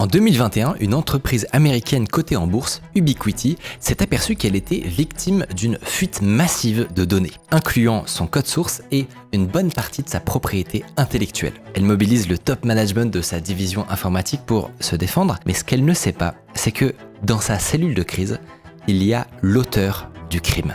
En 2021, une entreprise américaine cotée en bourse, Ubiquiti, s'est aperçue qu'elle était victime d'une fuite massive de données, incluant son code source et une bonne partie de sa propriété intellectuelle. Elle mobilise le top management de sa division informatique pour se défendre, mais ce qu'elle ne sait pas, c'est que dans sa cellule de crise, il y a l'auteur du crime.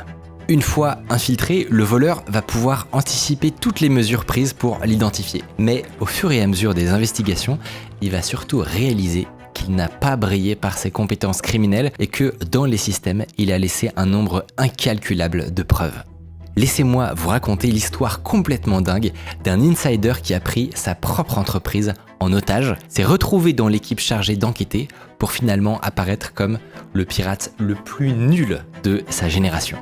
Une fois infiltré, le voleur va pouvoir anticiper toutes les mesures prises pour l'identifier. Mais au fur et à mesure des investigations, il va surtout réaliser qu'il n'a pas brillé par ses compétences criminelles et que dans les systèmes, il a laissé un nombre incalculable de preuves. Laissez-moi vous raconter l'histoire complètement dingue d'un insider qui a pris sa propre entreprise en otage, s'est retrouvé dans l'équipe chargée d'enquêter pour finalement apparaître comme le pirate le plus nul de sa génération.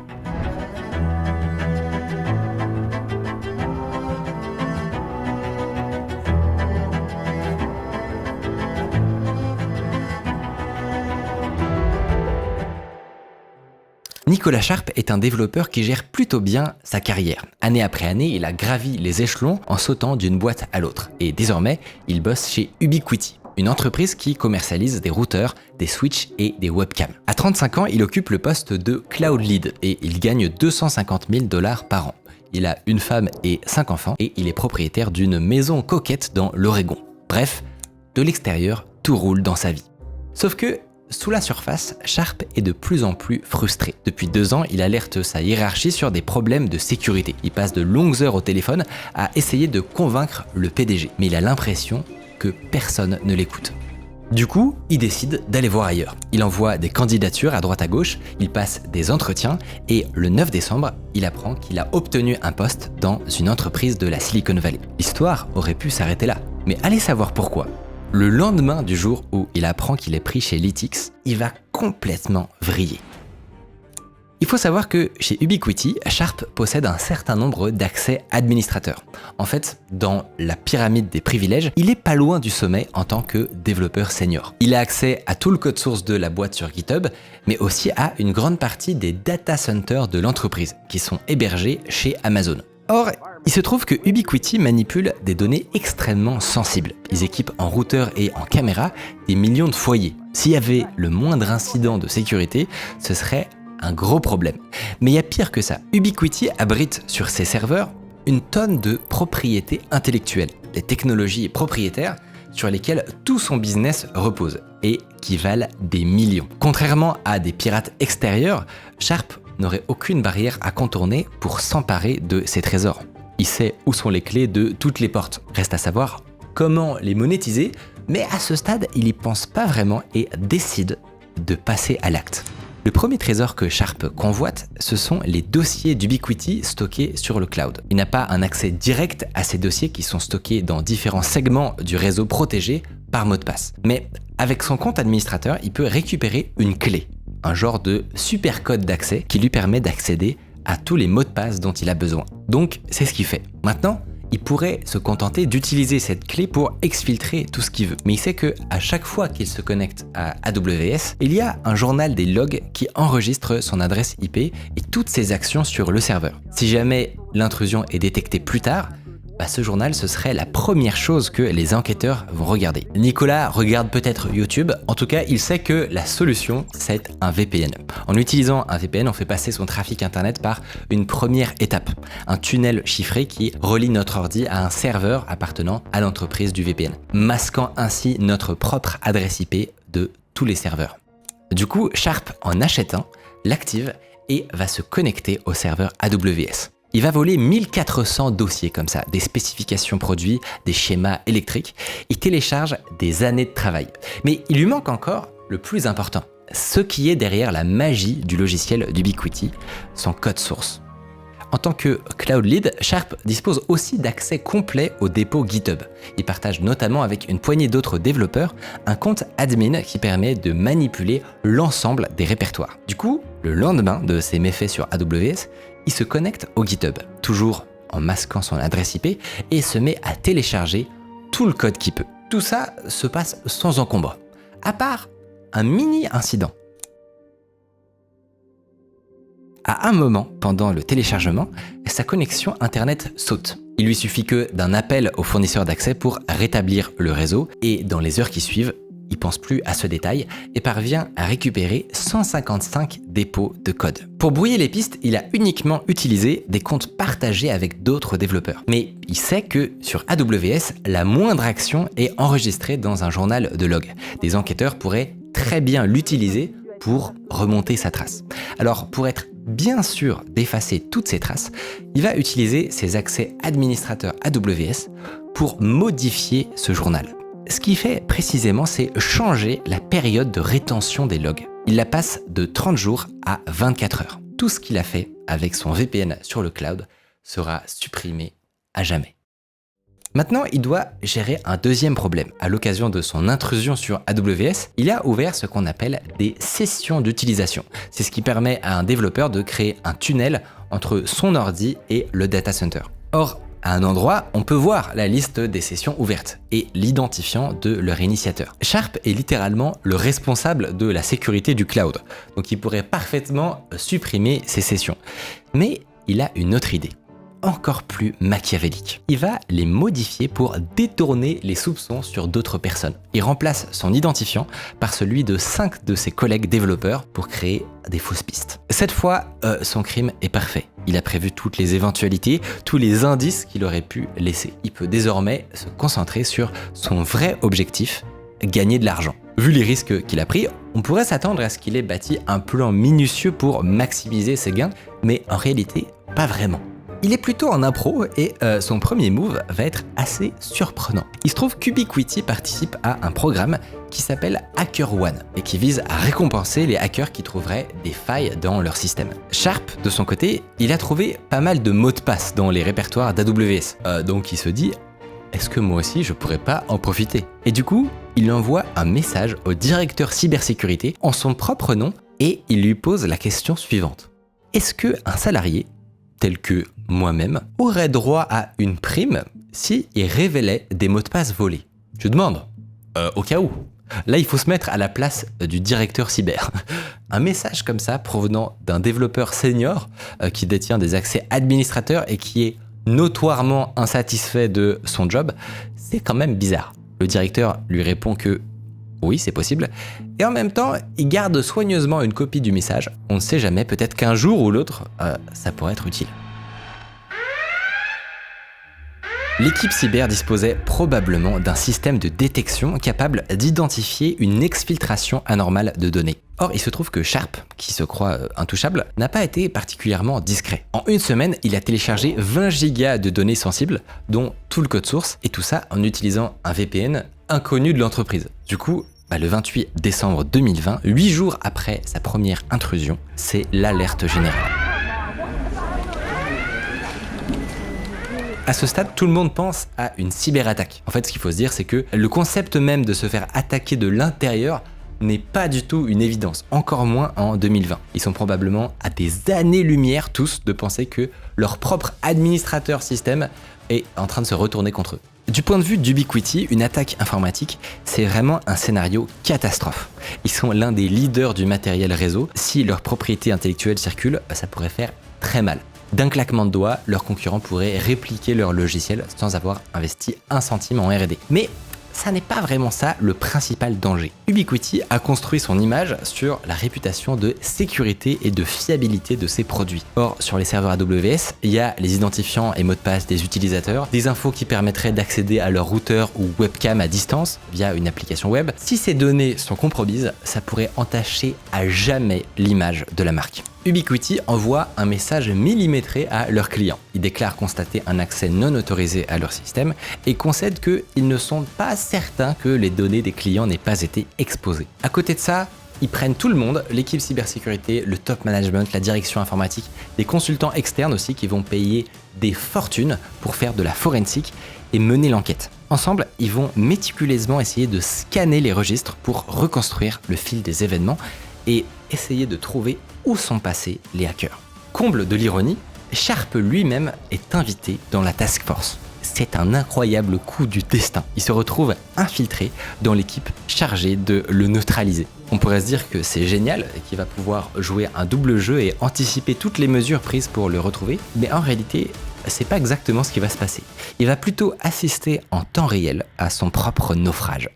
Nicolas Sharp est un développeur qui gère plutôt bien sa carrière. Année après année, il a gravi les échelons en sautant d'une boîte à l'autre. Et désormais, il bosse chez Ubiquiti, une entreprise qui commercialise des routeurs, des switches et des webcams. À 35 ans, il occupe le poste de Cloud Lead et il gagne $250 000 par an. Il a une femme et 5 enfants et il est propriétaire d'une maison coquette dans l'Oregon. Bref, de l'extérieur, tout roule dans sa vie. Sauf que, sous la surface, Sharp est de plus en plus frustré. Depuis 2 ans, il alerte sa hiérarchie sur des problèmes de sécurité. Il passe de longues heures au téléphone à essayer de convaincre le PDG. Mais il a l'impression que personne ne l'écoute. Du coup, il décide d'aller voir ailleurs. Il envoie des candidatures à droite à gauche, il passe des entretiens et le 9 décembre, il apprend qu'il a obtenu un poste dans une entreprise de la Silicon Valley. L'histoire aurait pu s'arrêter là. Mais allez savoir pourquoi. Le lendemain du jour où il apprend qu'il est pris chez Lytx, il va complètement vriller. Il faut savoir que chez Ubiquiti, Sharp possède un certain nombre d'accès administrateurs. En fait, dans la pyramide des privilèges, il est pas loin du sommet en tant que développeur senior. Il a accès à tout le code source de la boîte sur GitHub, mais aussi à une grande partie des data centers de l'entreprise, qui sont hébergés chez Amazon. Or, il se trouve que Ubiquiti manipule des données extrêmement sensibles. Ils équipent en routeur et en caméra des millions de foyers. S'il y avait le moindre incident de sécurité, ce serait un gros problème. Mais il y a pire que ça. Ubiquiti abrite sur ses serveurs une tonne de propriétés intellectuelles, les technologies propriétaires sur lesquelles tout son business repose et qui valent des millions. Contrairement à des pirates extérieurs, Sharp n'aurait aucune barrière à contourner pour s'emparer de ses trésors. Il sait où sont les clés de toutes les portes. Reste à savoir comment les monétiser, mais à ce stade, il n'y pense pas vraiment et décide de passer à l'acte. Le premier trésor que Sharp convoite, ce sont les dossiers d'Ubiquiti stockés sur le cloud. Il n'a pas un accès direct à ces dossiers qui sont stockés dans différents segments du réseau protégé par mot de passe. Mais avec son compte administrateur, il peut récupérer une clé, un genre de super code d'accès qui lui permet d'accéder à tous les mots de passe dont il a besoin. Donc, c'est ce qu'il fait. Maintenant, il pourrait se contenter d'utiliser cette clé pour exfiltrer tout ce qu'il veut. Mais il sait que à chaque fois qu'il se connecte à AWS, il y a un journal des logs qui enregistre son adresse IP et toutes ses actions sur le serveur. Si jamais l'intrusion est détectée plus tard, ce journal, ce serait la première chose que les enquêteurs vont regarder. Nicolas regarde peut-être YouTube, en tout cas, il sait que la solution, c'est un VPN. En utilisant un VPN, on fait passer son trafic internet par une première étape, un tunnel chiffré qui relie notre ordi à un serveur appartenant à l'entreprise du VPN, masquant ainsi notre propre adresse IP de tous les serveurs. Du coup, Sharp en achète un, l'active et va se connecter au serveur AWS. Il va voler 1400 dossiers comme ça, des spécifications produits, des schémas électriques. Il télécharge des années de travail. Mais il lui manque encore le plus important, ce qui est derrière la magie du logiciel d'Ubiquiti, son code source. En tant que Cloud Lead, Sharp dispose aussi d'accès complet au dépôt GitHub. Il partage notamment avec une poignée d'autres développeurs un compte admin qui permet de manipuler l'ensemble des répertoires. Du coup, le lendemain de ses méfaits sur AWS, il se connecte au GitHub, toujours en masquant son adresse IP, et se met à télécharger tout le code qu'il peut. Tout ça se passe sans encombre, à part un mini incident. À un moment, pendant le téléchargement, sa connexion Internet saute. Il lui suffit que d'un appel au fournisseur d'accès pour rétablir le réseau, et dans les heures qui suivent, il pense plus à ce détail et parvient à récupérer 155 dépôts de code. Pour brouiller les pistes, il a uniquement utilisé des comptes partagés avec d'autres développeurs. Mais il sait que sur AWS, la moindre action est enregistrée dans un journal de log. Des enquêteurs pourraient très bien l'utiliser pour remonter sa trace. Alors pour être bien sûr d'effacer toutes ces traces, il va utiliser ses accès administrateurs AWS pour modifier ce journal. Ce qu'il fait précisément, c'est changer la période de rétention des logs. Il la passe de 30 jours à 24 heures. Tout ce qu'il a fait avec son VPN sur le cloud sera supprimé à jamais. Maintenant, il doit gérer un deuxième problème. À l'occasion de son intrusion sur AWS, il a ouvert ce qu'on appelle des sessions d'utilisation. C'est ce qui permet à un développeur de créer un tunnel entre son ordi et le data center. Or, à un endroit, on peut voir la liste des sessions ouvertes et l'identifiant de leur initiateur. Sharp est littéralement le responsable de la sécurité du cloud, donc il pourrait parfaitement supprimer ces sessions. Mais il a une autre idée, encore plus machiavélique. Il va les modifier pour détourner les soupçons sur d'autres personnes. Il remplace son identifiant par celui de 5 de ses collègues développeurs pour créer des fausses pistes. Cette fois, son crime est parfait. Il a prévu toutes les éventualités, tous les indices qu'il aurait pu laisser. Il peut désormais se concentrer sur son vrai objectif, gagner de l'argent. Vu les risques qu'il a pris, on pourrait s'attendre à ce qu'il ait bâti un plan minutieux pour maximiser ses gains, mais en réalité, pas vraiment. Il est plutôt en impro et son premier move va être assez surprenant. Il se trouve qu'Ubiquiti participe à un programme qui s'appelle HackerOne et qui vise à récompenser les hackers qui trouveraient des failles dans leur système. Sharp, de son côté, il a trouvé pas mal de mots de passe dans les répertoires d'AWS. Donc il se dit, est-ce que moi aussi je pourrais pas en profiter? Et du coup, il envoie un message au directeur cybersécurité en son propre nom et il lui pose la question suivante. Est-ce qu'un salarié tel que moi-même, aurait droit à une prime s'il révélait des mots de passe volés? Je demande, au cas où. Là, il faut se mettre à la place du directeur cyber. Un message comme ça provenant d'un développeur senior qui détient des accès administrateurs et qui est notoirement insatisfait de son job, c'est quand même bizarre. Le directeur lui répond que oui, c'est possible. Et en même temps, il garde soigneusement une copie du message. On ne sait jamais, peut-être qu'un jour ou l'autre, ça pourrait être utile. L'équipe cyber disposait probablement d'un système de détection capable d'identifier une exfiltration anormale de données. Or, il se trouve que Sharp, qui se croit intouchable, n'a pas été particulièrement discret. En une semaine, il a téléchargé 20 gigas de données sensibles, dont tout le code source, et tout ça en utilisant un VPN inconnu de l'entreprise. Du coup, le 28 décembre 2020, 8 jours après sa première intrusion, c'est l'alerte générale. À ce stade, tout le monde pense à une cyberattaque. En fait, ce qu'il faut se dire, c'est que le concept même de se faire attaquer de l'intérieur n'est pas du tout une évidence, encore moins en 2020. Ils sont probablement à des années-lumière tous de penser que leur propre administrateur système est en train de se retourner contre eux. Du point de vue d'Ubiquiti, une attaque informatique, c'est vraiment un scénario catastrophe. Ils sont l'un des leaders du matériel réseau. Si leur propriété intellectuelle circule, ça pourrait faire très mal. D'un claquement de doigts, leurs concurrents pourraient répliquer leur logiciel sans avoir investi un centime en R&D. Mais ça n'est pas vraiment ça le principal danger. Ubiquiti a construit son image sur la réputation de sécurité et de fiabilité de ses produits. Or, sur les serveurs AWS, il y a les identifiants et mots de passe des utilisateurs, des infos qui permettraient d'accéder à leur routeur ou webcam à distance via une application web. Si ces données sont compromises, ça pourrait entacher à jamais l'image de la marque. Ubiquiti envoie un message millimétré à leurs clients. Ils déclarent constater un accès non autorisé à leur système et concèdent qu'ils ne sont pas certains que les données des clients n'aient pas été exposées. À côté de ça, ils prennent tout le monde, l'équipe cybersécurité, le top management, la direction informatique, des consultants externes aussi qui vont payer des fortunes pour faire de la forensique et mener l'enquête. Ensemble, ils vont méticuleusement essayer de scanner les registres pour reconstruire le fil des événements et essayer de trouver où sont passés les hackers. Comble de l'ironie, Sharp lui-même est invité dans la task force. C'est un incroyable coup du destin. Il se retrouve infiltré dans l'équipe chargée de le neutraliser. On pourrait se dire que c'est génial et qu'il va pouvoir jouer un double jeu et anticiper toutes les mesures prises pour le retrouver, mais en réalité, c'est pas exactement ce qui va se passer. Il va plutôt assister en temps réel à son propre naufrage.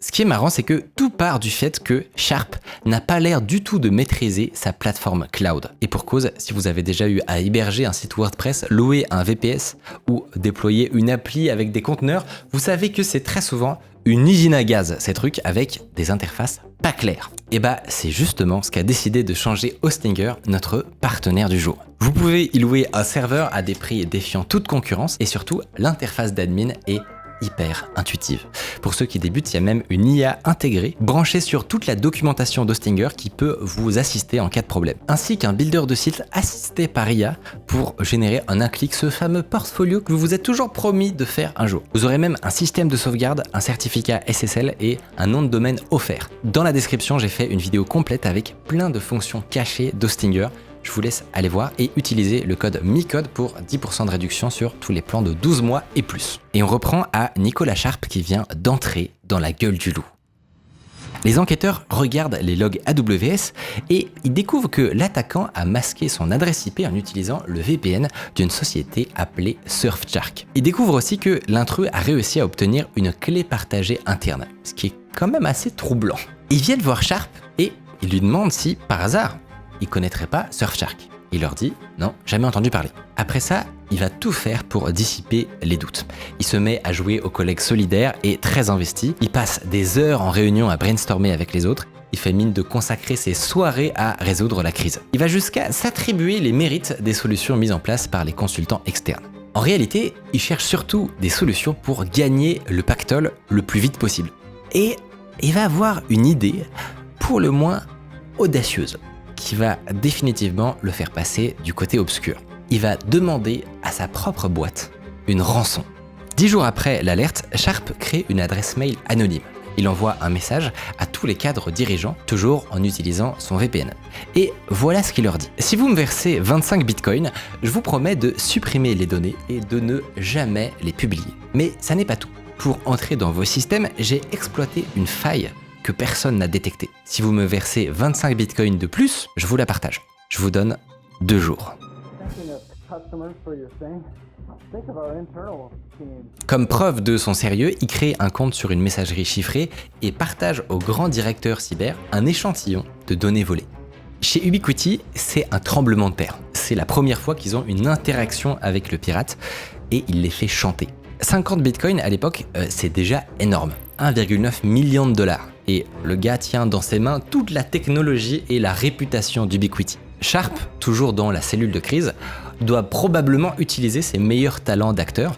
Ce qui est marrant, c'est que tout part du fait que Sharp n'a pas l'air du tout de maîtriser sa plateforme cloud. Et pour cause, si vous avez déjà eu à héberger un site WordPress, louer un VPS ou déployer une appli avec des conteneurs, vous savez que c'est très souvent une usine à gaz, ces trucs avec des interfaces pas claires. Et bah, c'est justement ce qu'a décidé de changer Hostinger, notre partenaire du jour. Vous pouvez y louer un serveur à des prix défiant toute concurrence et surtout, l'interface d'admin est hyper intuitive. Pour ceux qui débutent, il y a même une IA intégrée, branchée sur toute la documentation d'Hostinger qui peut vous assister en cas de problème. Ainsi qu'un builder de site assisté par IA pour générer en un clic ce fameux portfolio que vous vous êtes toujours promis de faire un jour. Vous aurez même un système de sauvegarde, un certificat SSL et un nom de domaine offert. Dans la description, j'ai fait une vidéo complète avec plein de fonctions cachées d'Hostinger. Je vous laisse aller voir et utiliser le code MICODE pour 10% de réduction sur tous les plans de 12 mois et plus. Et on reprend à Nicolas Sharp qui vient d'entrer dans la gueule du loup. Les enquêteurs regardent les logs AWS et ils découvrent que l'attaquant a masqué son adresse IP en utilisant le VPN d'une société appelée Surfshark. Ils découvrent aussi que l'intrus a réussi à obtenir une clé partagée interne, ce qui est quand même assez troublant. Ils viennent voir Sharp et ils lui demandent si, par hasard, il connaîtrait pas Surfshark. Il leur dit non, jamais entendu parler. Après ça, il va tout faire pour dissiper les doutes. Il se met à jouer aux collègues solidaires et très investi. Il passe des heures en réunion à brainstormer avec les autres. Il fait mine de consacrer ses soirées à résoudre la crise. Il va jusqu'à s'attribuer les mérites des solutions mises en place par les consultants externes. En réalité, il cherche surtout des solutions pour gagner le pactole le plus vite possible. Et il va avoir une idée pour le moins audacieuse, qui va définitivement le faire passer du côté obscur. Il va demander à sa propre boîte une rançon. 10 jours après l'alerte, Sharp crée une adresse mail anonyme. Il envoie un message à tous les cadres dirigeants, toujours en utilisant son VPN. Et voilà ce qu'il leur dit. Si vous me versez 25 bitcoins, je vous promets de supprimer les données et de ne jamais les publier. Mais ça n'est pas tout. Pour entrer dans vos systèmes, j'ai exploité une faille que personne n'a détecté. Si vous me versez 25 bitcoins de plus, je vous la partage. Je vous donne 2 jours. Comme preuve de son sérieux, il crée un compte sur une messagerie chiffrée et partage au grand directeur cyber un échantillon de données volées. Chez Ubiquiti, c'est un tremblement de terre. C'est la première fois qu'ils ont une interaction avec le pirate et il les fait chanter. 50 bitcoins à l'époque, c'est déjà énorme. 1,9 million de dollars. Et le gars tient dans ses mains toute la technologie et la réputation d'Ubiquiti. Sharp, toujours dans la cellule de crise, doit probablement utiliser ses meilleurs talents d'acteur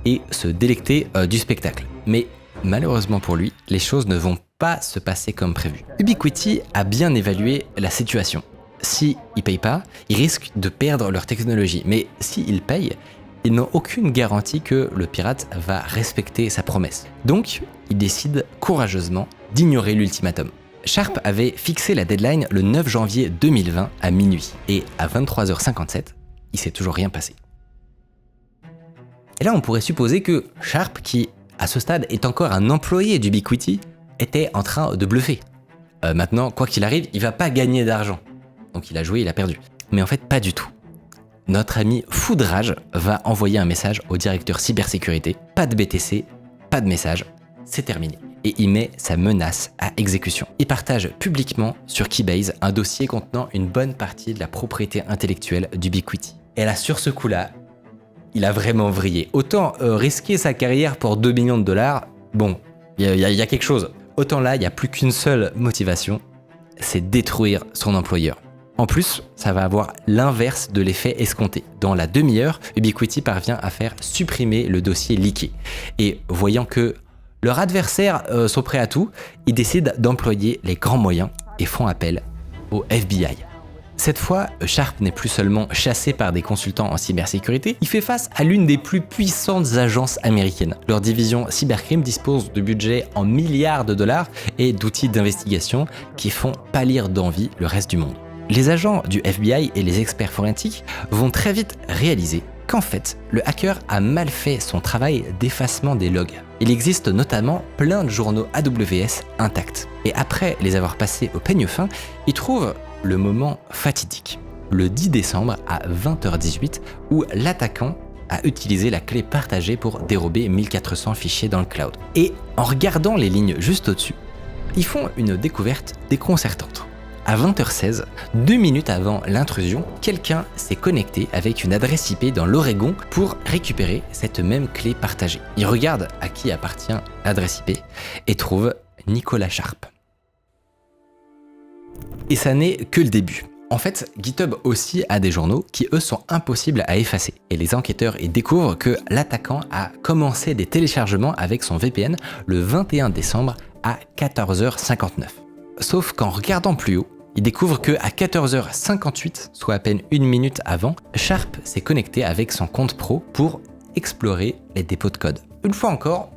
et se délecter du spectacle. Mais malheureusement pour lui, les choses ne vont pas se passer comme prévu. Ubiquiti a bien évalué la situation. S'ils ne payent pas, ils risquent de perdre leur technologie. Mais s'ils payent, ils n'ont aucune garantie que le pirate va respecter sa promesse. Donc, ils décident courageusement d'ignorer l'ultimatum. Sharp avait fixé la deadline le 9 janvier 2020 à minuit. Et à 23h57, il s'est toujours rien passé. Et là, on pourrait supposer que Sharp, qui à ce stade est encore un employé d'Ubiquiti, était en train de bluffer. Maintenant, quoi qu'il arrive, il va pas gagner d'argent. Donc il a joué, il a perdu. Mais en fait, pas du tout. Notre ami Foudrage va envoyer un message au directeur cybersécurité. Pas de BTC, pas de message, c'est terminé. Et il met sa menace à exécution. Il partage publiquement sur Keybase un dossier contenant une bonne partie de la propriété intellectuelle d'Ubiquiti. Et là, sur ce coup-là, il a vraiment vrillé. Autant risquer sa carrière pour 2 millions de dollars, bon, il y a quelque chose. Autant là, il n'y a plus qu'une seule motivation, c'est détruire son employeur. En plus, ça va avoir l'inverse de l'effet escompté. Dans la demi-heure, Ubiquiti parvient à faire supprimer le dossier leaké. Et voyant que leurs adversaires sont prêts à tout, ils décident d'employer les grands moyens et font appel au FBI. Cette fois, Sharp n'est plus seulement chassé par des consultants en cybersécurité, il fait face à l'une des plus puissantes agences américaines. Leur division cybercrime dispose de budgets en milliards de dollars et d'outils d'investigation qui font pâlir d'envie le reste du monde. Les agents du FBI et les experts forensiques vont très vite réaliser qu'en fait, le hacker a mal fait son travail d'effacement des logs. Il existe notamment plein de journaux AWS intacts. Et après les avoir passés au peigne fin, ils trouvent le moment fatidique, le 10 décembre à 20h18, où l'attaquant à utiliser la clé partagée pour dérober 1400 fichiers dans le cloud. Et en regardant les lignes juste au-dessus, ils font une découverte déconcertante. À 20h16, 2 minutes avant l'intrusion, quelqu'un s'est connecté avec une adresse IP dans l'Oregon pour récupérer cette même clé partagée. Il regarde à qui appartient l'adresse IP et trouve Nicolas Sharp. Et ça n'est que le début. En fait, GitHub aussi a des journaux qui eux sont impossibles à effacer. Et les enquêteurs y découvrent que l'attaquant a commencé des téléchargements avec son VPN le 21 décembre à 14h59. Sauf qu'en regardant plus haut, il découvre qu'à 14h58, soit à peine une minute avant, Sharp s'est connecté avec son compte pro pour explorer les dépôts de code. Une fois encore,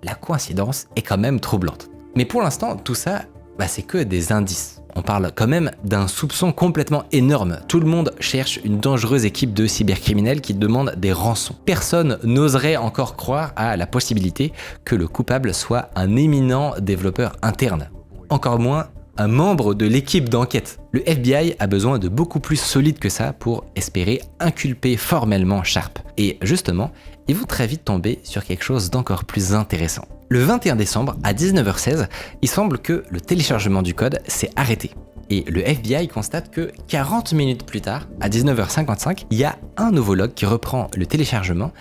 la coïncidence est quand même troublante. Mais pour l'instant, tout ça, c'est que des indices. On parle quand même d'un soupçon complètement énorme. Tout le monde cherche une dangereuse équipe de cybercriminels qui demande des rançons. Personne n'oserait encore croire à la possibilité que le coupable soit un éminent développeur interne. Encore moins un membre de l'équipe d'enquête. Le FBI a besoin de beaucoup plus solide que ça pour espérer inculper formellement Sharp. Et justement, ils vont très vite tomber sur quelque chose d'encore plus intéressant. Le 21 décembre, à 19h16, il semble que le téléchargement du code s'est arrêté. Et le FBI constate que 40 minutes plus tard, à 19h55, il y a un nouveau log qui reprend le téléchargement,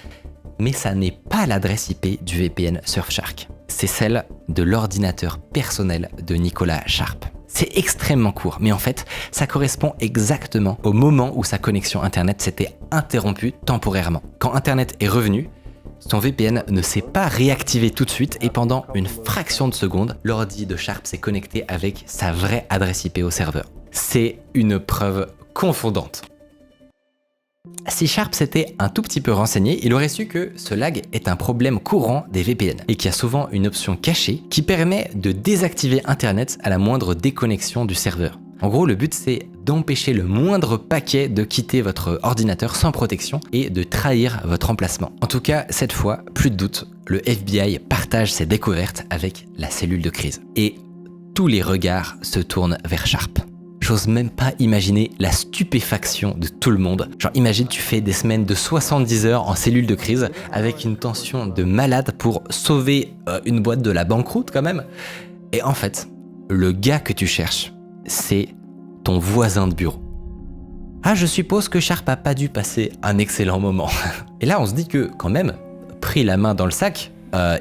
mais ça n'est pas l'adresse IP du VPN Surfshark. C'est celle de l'ordinateur personnel de Nicolas Sharp. C'est extrêmement court, mais en fait, ça correspond exactement au moment où sa connexion Internet s'était interrompue temporairement. Quand Internet est revenu, son VPN ne s'est pas réactivé tout de suite et pendant une fraction de seconde, l'ordi de Sharp s'est connecté avec sa vraie adresse IP au serveur. C'est une preuve confondante. Si Sharp s'était un tout petit peu renseigné, il aurait su que ce lag est un problème courant des VPN et qu'il y a souvent une option cachée qui permet de désactiver Internet à la moindre déconnexion du serveur. En gros, le but c'est d'empêcher le moindre paquet de quitter votre ordinateur sans protection et de trahir votre emplacement. En tout cas, cette fois, plus de doute, le FBI partage ses découvertes avec la cellule de crise. Et tous les regards se tournent vers Sharp. J'ose même pas imaginer la stupéfaction de tout le monde. Genre imagine tu fais des semaines de 70 heures en cellule de crise avec une tension de malade pour sauver une boîte de la banqueroute quand même. Et en fait, le gars que tu cherches, c'est ton voisin de bureau. Ah, je suppose que Sharp a pas dû passer un excellent moment. Et là on se dit que quand même, pris la main dans le sac,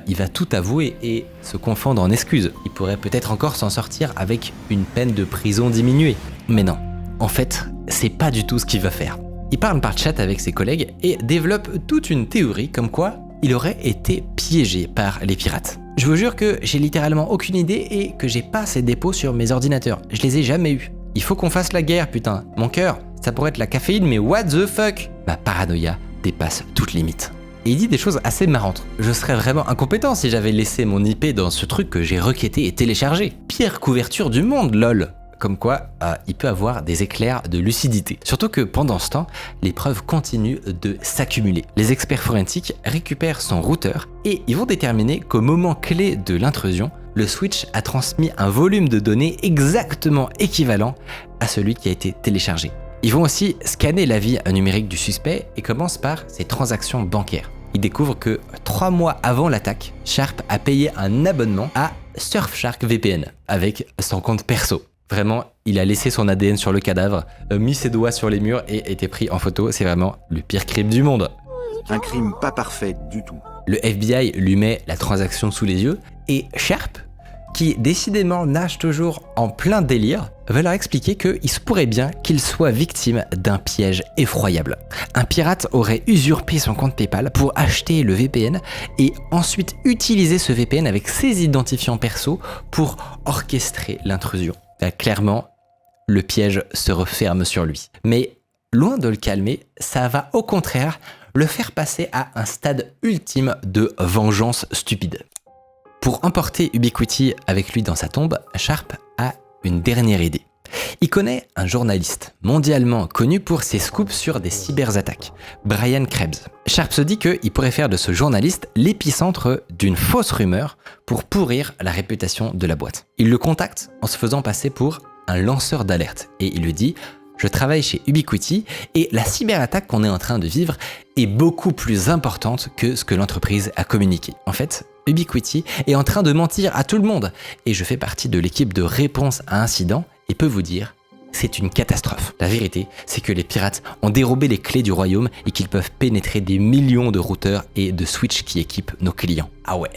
il va tout avouer et se confondre en excuses. Il pourrait peut-être encore s'en sortir avec une peine de prison diminuée. Mais non, en fait, c'est pas du tout ce qu'il va faire. Il parle par chat avec ses collègues et développe toute une théorie comme quoi il aurait été piégé par les pirates. Je vous jure que j'ai littéralement aucune idée et que j'ai pas ces dépôts sur mes ordinateurs. Je les ai jamais eus. Il faut qu'on fasse la guerre, putain. Mon cœur, ça pourrait être la caféine, mais what the fuck? Ma paranoïa dépasse toute limite. Et il dit des choses assez marrantes. Je serais vraiment incompétent si j'avais laissé mon IP dans ce truc que j'ai requêté et téléchargé. Pire couverture du monde, lol. Comme quoi, il peut avoir des éclairs de lucidité. Surtout que pendant ce temps, les preuves continuent de s'accumuler. Les experts forensiques récupèrent son routeur et ils vont déterminer qu'au moment clé de l'intrusion, le switch a transmis un volume de données exactement équivalent à celui qui a été téléchargé. Ils vont aussi scanner la vie numérique du suspect et commencent par ses transactions bancaires. Ils découvrent que 3 mois avant l'attaque, Sharp a payé un abonnement à Surfshark VPN avec son compte perso. Vraiment, il a laissé son ADN sur le cadavre, mis ses doigts sur les murs et été pris en photo. C'est vraiment le pire crime du monde. Un crime pas parfait du tout. Le FBI lui met la transaction sous les yeux et Sharp, qui décidément nage toujours en plein délire, va leur expliquer qu'il se pourrait bien qu'il soit victime d'un piège effroyable. Un pirate aurait usurpé son compte PayPal pour acheter le VPN et ensuite utiliser ce VPN avec ses identifiants perso pour orchestrer l'intrusion. Là, clairement, le piège se referme sur lui. Mais loin de le calmer, ça va au contraire le faire passer à un stade ultime de vengeance stupide. Pour emporter Ubiquiti avec lui dans sa tombe, Sharp a une dernière idée. Il connaît un journaliste mondialement connu pour ses scoops sur des cyberattaques, Brian Krebs. Sharp se dit qu'il pourrait faire de ce journaliste l'épicentre d'une fausse rumeur pour pourrir la réputation de la boîte. Il le contacte en se faisant passer pour un lanceur d'alerte et il lui dit Je travaille chez Ubiquiti et la cyberattaque qu'on est en train de vivre est beaucoup plus importante que ce que l'entreprise a communiqué. En fait, Ubiquiti est en train de mentir à tout le monde et je fais partie de l'équipe de réponse à incidents et peux vous dire, c'est une catastrophe. La vérité, c'est que les pirates ont dérobé les clés du royaume et qu'ils peuvent pénétrer des millions de routeurs et de switches qui équipent nos clients. Ah ouais,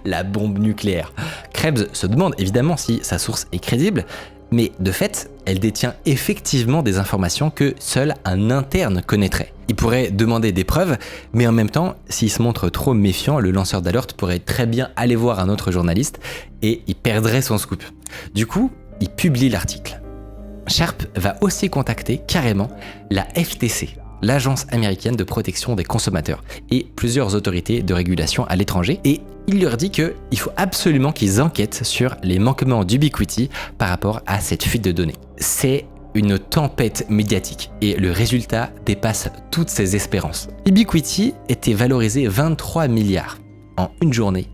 la bombe nucléaire. Krebs se demande évidemment si sa source est crédible, mais de fait, elle détient effectivement des informations que seul un interne connaîtrait. Il pourrait demander des preuves, mais en même temps, s'il se montre trop méfiant, le lanceur d'alerte pourrait très bien aller voir un autre journaliste et il perdrait son scoop. Du coup, il publie l'article. Sharp va aussi contacter carrément la FTC, l'Agence américaine de protection des consommateurs, et plusieurs autorités de régulation à l'étranger, et il leur dit qu'il faut absolument qu'ils enquêtent sur les manquements d'Ubiquiti par rapport à cette fuite de données. C'est une tempête médiatique et le résultat dépasse toutes ses espérances. Ubiquiti était valorisé 23 milliards. En une journée,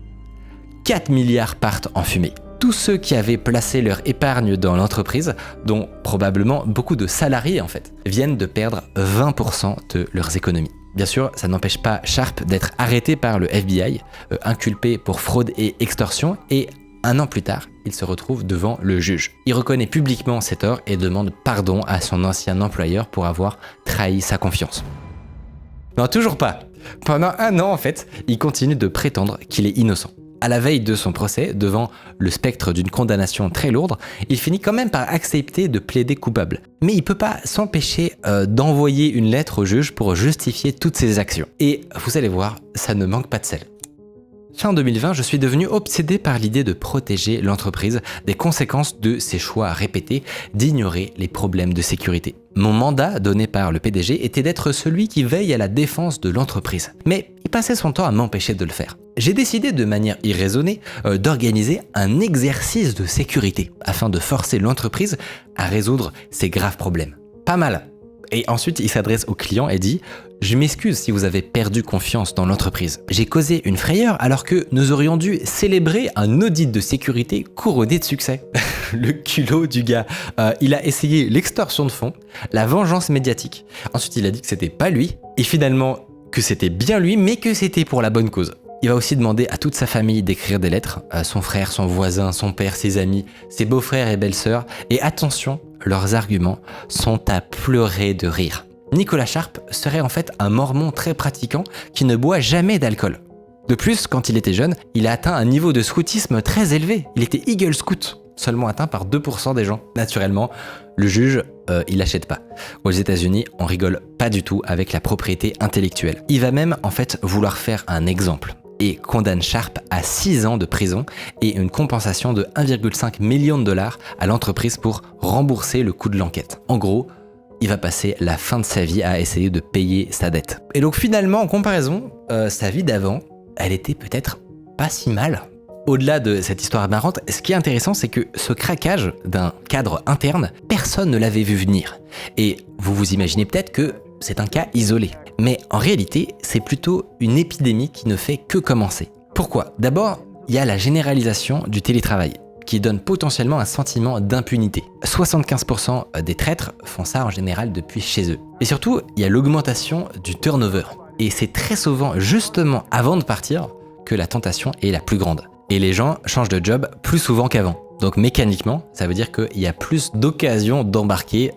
4 milliards partent en fumée. Tous ceux qui avaient placé leur épargne dans l'entreprise, dont probablement beaucoup de salariés en fait, viennent de perdre 20% de leurs économies. Bien sûr, ça n'empêche pas Sharp d'être arrêté par le FBI, inculpé pour fraude et extorsion, et un an plus tard, il se retrouve devant le juge. Il reconnaît publiquement ses torts et demande pardon à son ancien employeur pour avoir trahi sa confiance. Non, toujours pas. Pendant un an en fait, il continue de prétendre qu'il est innocent. À la veille de son procès, devant le spectre d'une condamnation très lourde, il finit quand même par accepter de plaider coupable. Mais il peut pas s'empêcher d'envoyer une lettre au juge pour justifier toutes ses actions. Et vous allez voir, ça ne manque pas de sel. Fin 2020, je suis devenu obsédé par l'idée de protéger l'entreprise des conséquences de ses choix répétés d'ignorer les problèmes de sécurité. Mon mandat donné par le PDG était d'être celui qui veille à la défense de l'entreprise. Mais il passait son temps à m'empêcher de le faire. J'ai décidé de manière irraisonnée d'organiser un exercice de sécurité afin de forcer l'entreprise à résoudre ces graves problèmes. Pas mal. Et ensuite, il s'adresse au client et dit « Je m'excuse si vous avez perdu confiance dans l'entreprise. J'ai causé une frayeur alors que nous aurions dû célébrer un audit de sécurité couronné de succès. » Le culot du gars. Il a essayé l'extorsion de fonds, la vengeance médiatique. Ensuite, il a dit que c'était pas lui. Et finalement, que c'était bien lui, mais que c'était pour la bonne cause. Il va aussi demander à toute sa famille d'écrire des lettres, à son frère, son voisin, son père, ses amis, ses beaux-frères et belles-sœurs. Et attention, leurs arguments sont à pleurer de rire. Nicolas Sharp serait en fait un mormon très pratiquant qui ne boit jamais d'alcool. De plus, quand il était jeune, il a atteint un niveau de scoutisme très élevé. Il était Eagle Scout, seulement atteint par 2% des gens. Naturellement, le juge, il l'achète pas. Aux États-Unis, on rigole pas du tout avec la propriété intellectuelle. Il va même en fait vouloir faire un exemple et condamne Sharp à 6 ans de prison et une compensation de 1,5 million de dollars à l'entreprise pour rembourser le coût de l'enquête. En gros, il va passer la fin de sa vie à essayer de payer sa dette. Et donc finalement, en comparaison, sa vie d'avant, elle était peut-être pas si mal. Au-delà de cette histoire marrante, ce qui est intéressant, c'est que ce craquage d'un cadre interne, personne ne l'avait vu venir. Et vous vous imaginez peut-être que c'est un cas isolé. Mais en réalité, c'est plutôt une épidémie qui ne fait que commencer. Pourquoi ? D'abord, il y a la généralisation du télétravail, qui donne potentiellement un sentiment d'impunité. 75% des traîtres font ça en général depuis chez eux. Et surtout, il y a l'augmentation du turnover. Et c'est très souvent justement avant de partir que la tentation est la plus grande. Et les gens changent de job plus souvent qu'avant. Donc mécaniquement, ça veut dire qu'il y a plus d'occasions d'embarquer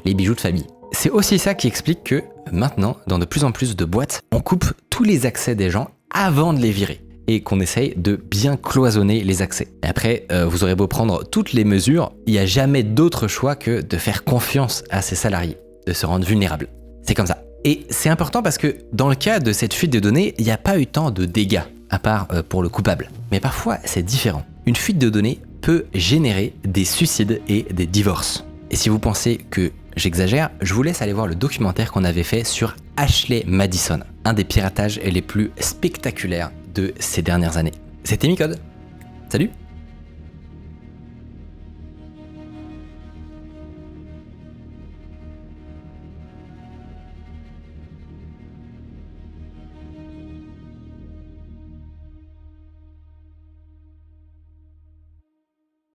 les bijoux de famille. C'est aussi ça qui explique que maintenant, dans de plus en plus de boîtes, on coupe tous les accès des gens avant de les virer et qu'on essaye de bien cloisonner les accès. Et après, vous aurez beau prendre toutes les mesures, il n'y a jamais d'autre choix que de faire confiance à ses salariés, de se rendre vulnérables. C'est comme ça. Et c'est important parce que dans le cas de cette fuite de données, il n'y a pas eu tant de dégâts, à part pour le coupable. Mais parfois, c'est différent. Une fuite de données peut générer des suicides et des divorces. Et si vous pensez que j'exagère, je vous laisse aller voir le documentaire qu'on avait fait sur Ashley Madison, un des piratages les plus spectaculaires de ces dernières années. C'était Micode. Salut!